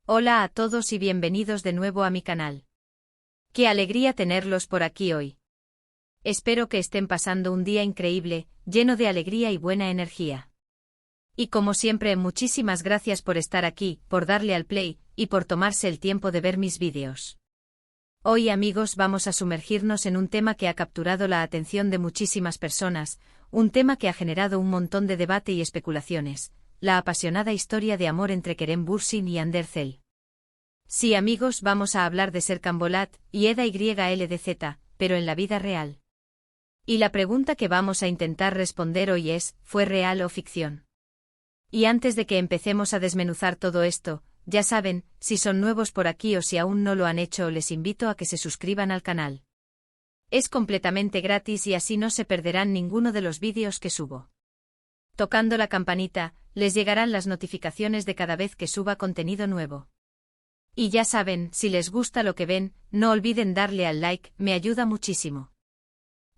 Hola a todos y bienvenidos de nuevo a mi canal. Qué alegría tenerlos por aquí hoy. Espero que estén pasando un día increíble, lleno de alegría y buena energía. Y como siempre, muchísimas gracias por estar aquí, por darle al play, y por tomarse el tiempo de ver mis vídeos. Hoy, amigos, vamos a sumergirnos en un tema que ha capturado la atención de muchísimas personas, un tema que ha generado un montón de debate y especulaciones: la apasionada historia de amor entre Kerem Bürsin y Hande Erçel. Sí, amigos, vamos a hablar de Serkan Bolat y Eda YLDZ, pero en la vida real. Y la pregunta que vamos a intentar responder hoy es: ¿fue real o ficción? Y antes de que empecemos a desmenuzar todo esto, ya saben, si son nuevos por aquí o si aún no lo han hecho, les invito a que se suscriban al canal. Es completamente gratis y así no se perderán ninguno de los vídeos que subo. Tocando la campanita, les llegarán las notificaciones de cada vez que suba contenido nuevo. Y ya saben, si les gusta lo que ven, no olviden darle al like, me ayuda muchísimo.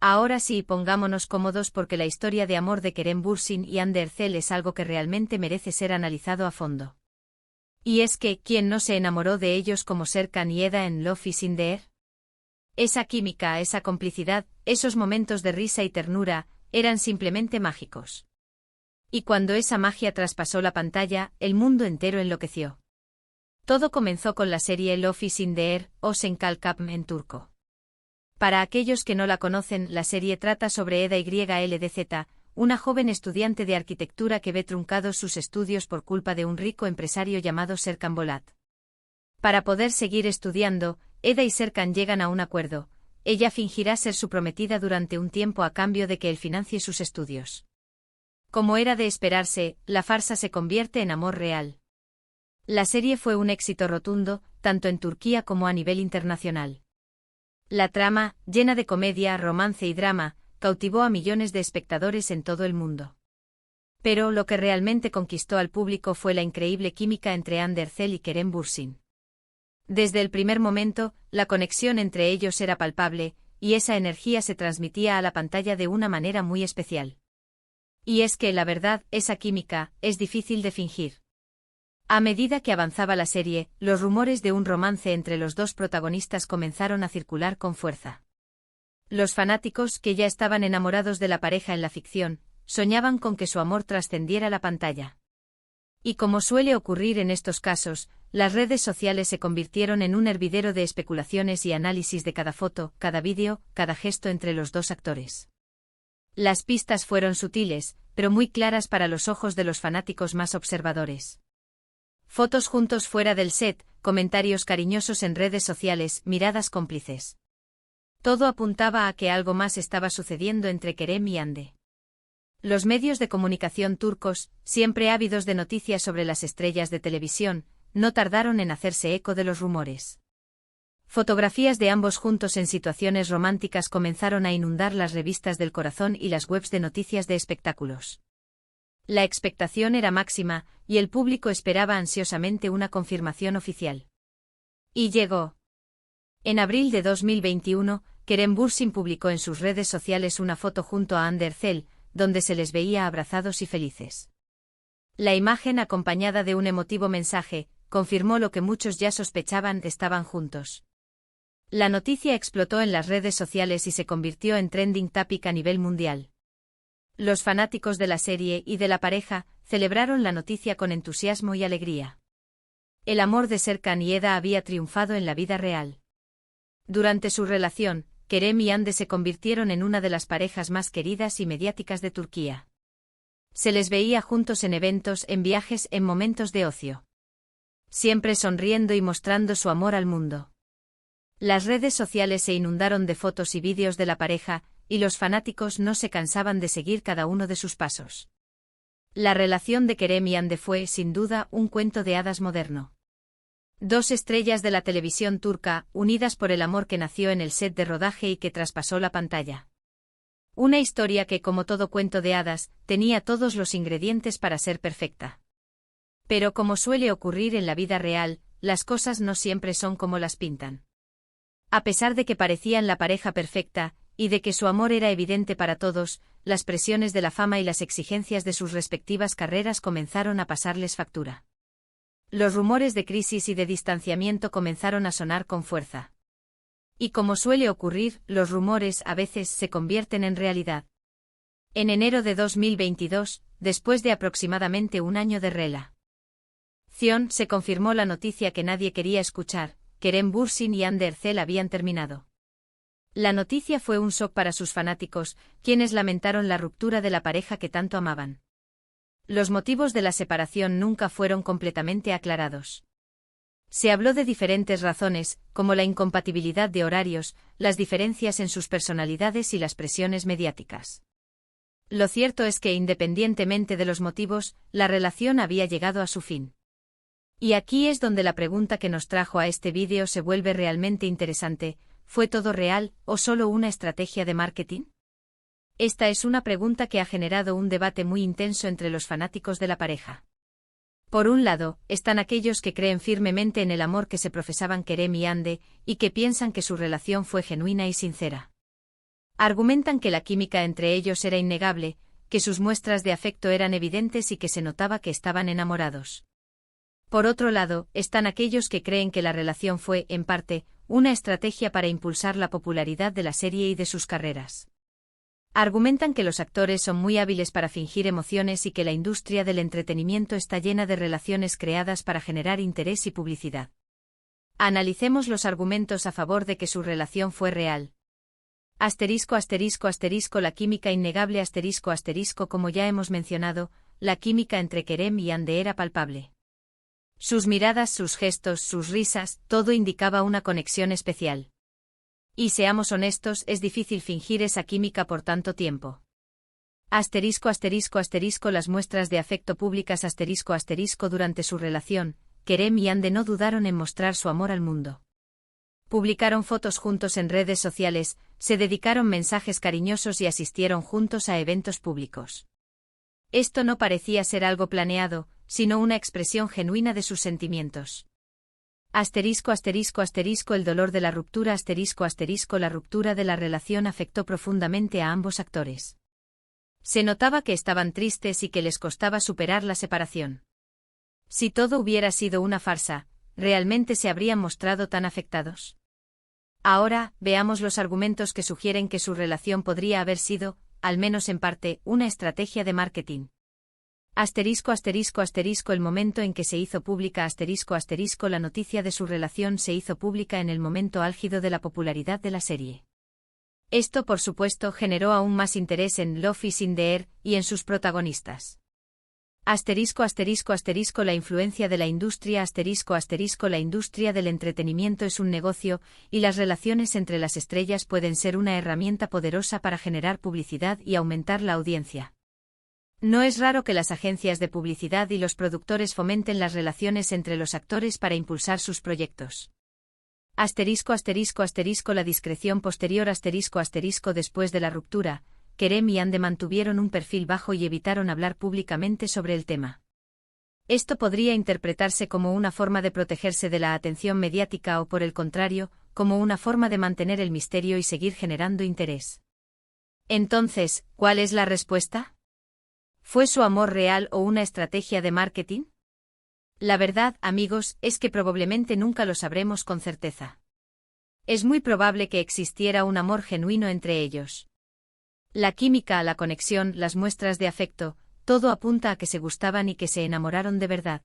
Ahora sí, pongámonos cómodos porque la historia de amor de Kerem Bürsin y Hande Erçel es algo que realmente merece ser analizado a fondo. Y es que, ¿quién no se enamoró de ellos como Serkan y Eda en Love is in the Air? Esa química, esa complicidad, esos momentos de risa y ternura, eran simplemente mágicos. Y cuando esa magia traspasó la pantalla, el mundo entero enloqueció. Todo comenzó con la serie Love is in the Air, o Sen Kalkap en turco. Para aquellos que no la conocen, la serie trata sobre Eda YLDZ, una joven estudiante de arquitectura que ve truncados sus estudios por culpa de un rico empresario llamado Serkan Bolat. Para poder seguir estudiando, Eda y Serkan llegan a un acuerdo: ella fingirá ser su prometida durante un tiempo a cambio de que él financie sus estudios. Como era de esperarse, la farsa se convierte en amor real. La serie fue un éxito rotundo, tanto en Turquía como a nivel internacional. La trama, llena de comedia, romance y drama, cautivó a millones de espectadores en todo el mundo. Pero lo que realmente conquistó al público fue la increíble química entre Hande Erçel y Kerem Bürsin. Desde el primer momento, la conexión entre ellos era palpable, y esa energía se transmitía a la pantalla de una manera muy especial. Y es que, la verdad, esa química es difícil de fingir. A medida que avanzaba la serie, los rumores de un romance entre los dos protagonistas comenzaron a circular con fuerza. Los fanáticos, que ya estaban enamorados de la pareja en la ficción, soñaban con que su amor trascendiera la pantalla. Y como suele ocurrir en estos casos, las redes sociales se convirtieron en un hervidero de especulaciones y análisis de cada foto, cada vídeo, cada gesto entre los dos actores. Las pistas fueron sutiles, pero muy claras para los ojos de los fanáticos más observadores. Fotos juntos fuera del set, comentarios cariñosos en redes sociales, miradas cómplices. Todo apuntaba a que algo más estaba sucediendo entre Kerem y Hande. Los medios de comunicación turcos, siempre ávidos de noticias sobre las estrellas de televisión, no tardaron en hacerse eco de los rumores. Fotografías de ambos juntos en situaciones románticas comenzaron a inundar las revistas del corazón y las webs de noticias de espectáculos. La expectación era máxima, y el público esperaba ansiosamente una confirmación oficial. Y llegó. En abril de 2021, Kerem Bürsin publicó en sus redes sociales una foto junto a Hande Erçel, donde se les veía abrazados y felices. La imagen, acompañada de un emotivo mensaje, confirmó lo que muchos ya sospechaban: estaban juntos. La noticia explotó en las redes sociales y se convirtió en trending topic a nivel mundial. Los fanáticos de la serie y de la pareja celebraron la noticia con entusiasmo y alegría. El amor de Serkan y Eda había triunfado en la vida real. Durante su relación, Kerem y Hande se convirtieron en una de las parejas más queridas y mediáticas de Turquía. Se les veía juntos en eventos, en viajes, en momentos de ocio. Siempre sonriendo y mostrando su amor al mundo. Las redes sociales se inundaron de fotos y vídeos de la pareja, y los fanáticos no se cansaban de seguir cada uno de sus pasos. La relación de Kerem y Hande fue, sin duda, un cuento de hadas moderno. Dos estrellas de la televisión turca, unidas por el amor que nació en el set de rodaje y que traspasó la pantalla. Una historia que, como todo cuento de hadas, tenía todos los ingredientes para ser perfecta. Pero como suele ocurrir en la vida real, las cosas no siempre son como las pintan. A pesar de que parecían la pareja perfecta, y de que su amor era evidente para todos, las presiones de la fama y las exigencias de sus respectivas carreras comenzaron a pasarles factura. los rumores de crisis y de distanciamiento comenzaron a sonar con fuerza. Y como suele ocurrir, los rumores a veces se convierten en realidad. En enero de 2022, después de aproximadamente un año de relación, se confirmó la noticia que nadie quería escuchar: Kerem Bürsin y Hande Erçel habían terminado. La noticia fue un shock para sus fanáticos, quienes lamentaron la ruptura de la pareja que tanto amaban. Los motivos de la separación nunca fueron completamente aclarados. Se habló de diferentes razones, como la incompatibilidad de horarios, las diferencias en sus personalidades y las presiones mediáticas. Lo cierto es que, independientemente de los motivos, la relación había llegado a su fin. Y aquí es donde la pregunta que nos trajo a este vídeo se vuelve realmente interesante: ¿fue todo real, o solo una estrategia de marketing? Esta es una pregunta que ha generado un debate muy intenso entre los fanáticos de la pareja. Por un lado, están aquellos que creen firmemente en el amor que se profesaban Kerem y Hande, y que piensan que su relación fue genuina y sincera. Argumentan que la química entre ellos era innegable, que sus muestras de afecto eran evidentes y que se notaba que estaban enamorados. Por otro lado, están aquellos que creen que la relación fue, en parte, una estrategia para impulsar la popularidad de la serie y de sus carreras. Argumentan que los actores son muy hábiles para fingir emociones y que la industria del entretenimiento está llena de relaciones creadas para generar interés y publicidad. Analicemos los argumentos a favor de que su relación fue real. Asterisco, asterisco, asterisco, la química innegable, asterisco, asterisco. Como ya hemos mencionado, la química entre Kerem y Hande era palpable. Sus miradas, sus gestos, sus risas, todo indicaba una conexión especial. Y seamos honestos, es difícil fingir esa química por tanto tiempo. Asterisco, asterisco, asterisco, las muestras de afecto públicas, asterisco, asterisco. Durante su relación, Kerem y Hande no dudaron en mostrar su amor al mundo. Publicaron fotos juntos en redes sociales, se dedicaron mensajes cariñosos y asistieron juntos a eventos públicos. Esto no parecía ser algo planeado, sino una expresión genuina de sus sentimientos. Asterisco, asterisco, asterisco, el dolor de la ruptura, asterisco, asterisco, la ruptura de la relación afectó profundamente a ambos actores. Se notaba que estaban tristes y que les costaba superar la separación. Si todo hubiera sido una farsa, ¿realmente se habrían mostrado tan afectados? Ahora, veamos los argumentos que sugieren que su relación podría haber sido, al menos en parte, una estrategia de marketing. Asterisco, asterisco, asterisco, el momento en que se hizo pública, asterisco, asterisco, la noticia de su relación se hizo pública en el momento álgido de la popularidad de la serie. Esto, por supuesto, generó aún más interés en Love is in the Air y en sus protagonistas. Asterisco, asterisco, asterisco, la influencia de la industria, asterisco, asterisco, la industria del entretenimiento es un negocio, y las relaciones entre las estrellas pueden ser una herramienta poderosa para generar publicidad y aumentar la audiencia. No es raro que las agencias de publicidad y los productores fomenten las relaciones entre los actores para impulsar sus proyectos. Asterisco, asterisco, asterisco, la discreción posterior, asterisco, asterisco, después de la ruptura, Kerem y Hande mantuvieron un perfil bajo y evitaron hablar públicamente sobre el tema. Esto podría interpretarse como una forma de protegerse de la atención mediática o, por el contrario, como una forma de mantener el misterio y seguir generando interés. Entonces, ¿cuál es la respuesta? ¿Fue su amor real o una estrategia de marketing? La verdad, amigos, es que probablemente nunca lo sabremos con certeza. Es muy probable que existiera un amor genuino entre ellos. La química, la conexión, las muestras de afecto, todo apunta a que se gustaban y que se enamoraron de verdad.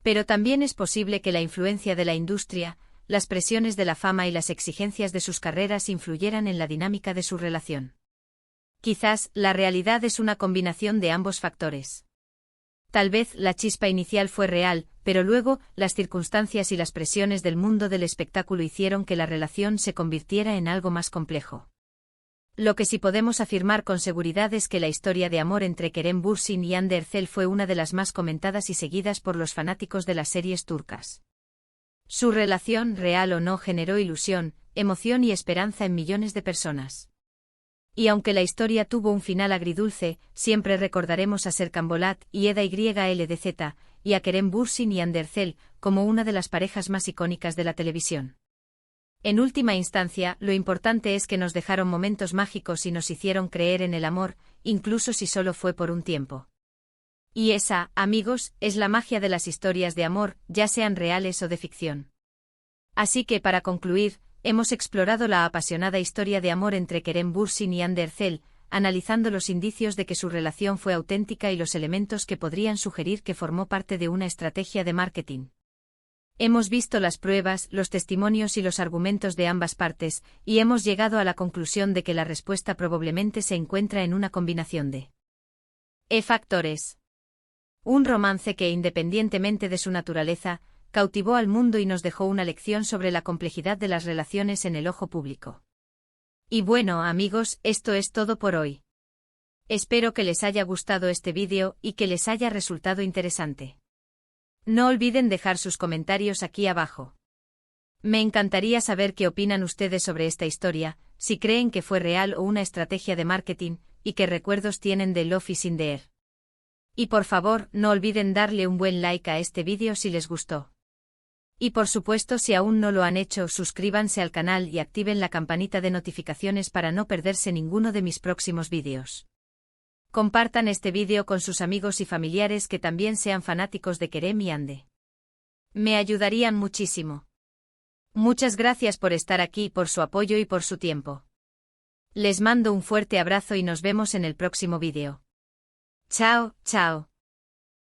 Pero también es posible que la influencia de la industria, las presiones de la fama y las exigencias de sus carreras influyeran en la dinámica de su relación. Quizás, la realidad es una combinación de ambos factores. Tal vez la chispa inicial fue real, pero luego, las circunstancias y las presiones del mundo del espectáculo hicieron que la relación se convirtiera en algo más complejo. Lo que sí podemos afirmar con seguridad es que la historia de amor entre Kerem Bürsin y Hande Erçel fue una de las más comentadas y seguidas por los fanáticos de las series turcas. Su relación, real o no, generó ilusión, emoción y esperanza en millones de personas. Y aunque la historia tuvo un final agridulce, siempre recordaremos a Serkan Bolat y Eda YLDZ, y a Kerem Bürsin y Hande Erçel, como una de las parejas más icónicas de la televisión. En última instancia, lo importante es que nos dejaron momentos mágicos y nos hicieron creer en el amor, incluso si solo fue por un tiempo. Y esa, amigos, es la magia de las historias de amor, ya sean reales o de ficción. Así que para concluir, hemos explorado la apasionada historia de amor entre Kerem Bürsin y Hande Erçel, analizando los indicios de que su relación fue auténtica y los elementos que podrían sugerir que formó parte de una estrategia de marketing. Hemos visto las pruebas, los testimonios y los argumentos de ambas partes, y hemos llegado a la conclusión de que la respuesta probablemente se encuentra en una combinación de factores. Un romance que, independientemente de su naturaleza, cautivó al mundo y nos dejó una lección sobre la complejidad de las relaciones en el ojo público. Y bueno, amigos, esto es todo por hoy. Espero que les haya gustado este vídeo y que les haya resultado interesante. No olviden dejar sus comentarios aquí abajo. Me encantaría saber qué opinan ustedes sobre esta historia, si creen que fue real o una estrategia de marketing, y qué recuerdos tienen de Love is in the Air. Y por favor, no olviden darle un buen like a este vídeo si les gustó. Y por supuesto, si aún no lo han hecho, suscríbanse al canal y activen la campanita de notificaciones para no perderse ninguno de mis próximos vídeos. Compartan este vídeo con sus amigos y familiares que también sean fanáticos de Kerem y Hande. Me ayudarían muchísimo. Muchas gracias por estar aquí, por su apoyo y por su tiempo. Les mando un fuerte abrazo y nos vemos en el próximo vídeo. Chao, chao.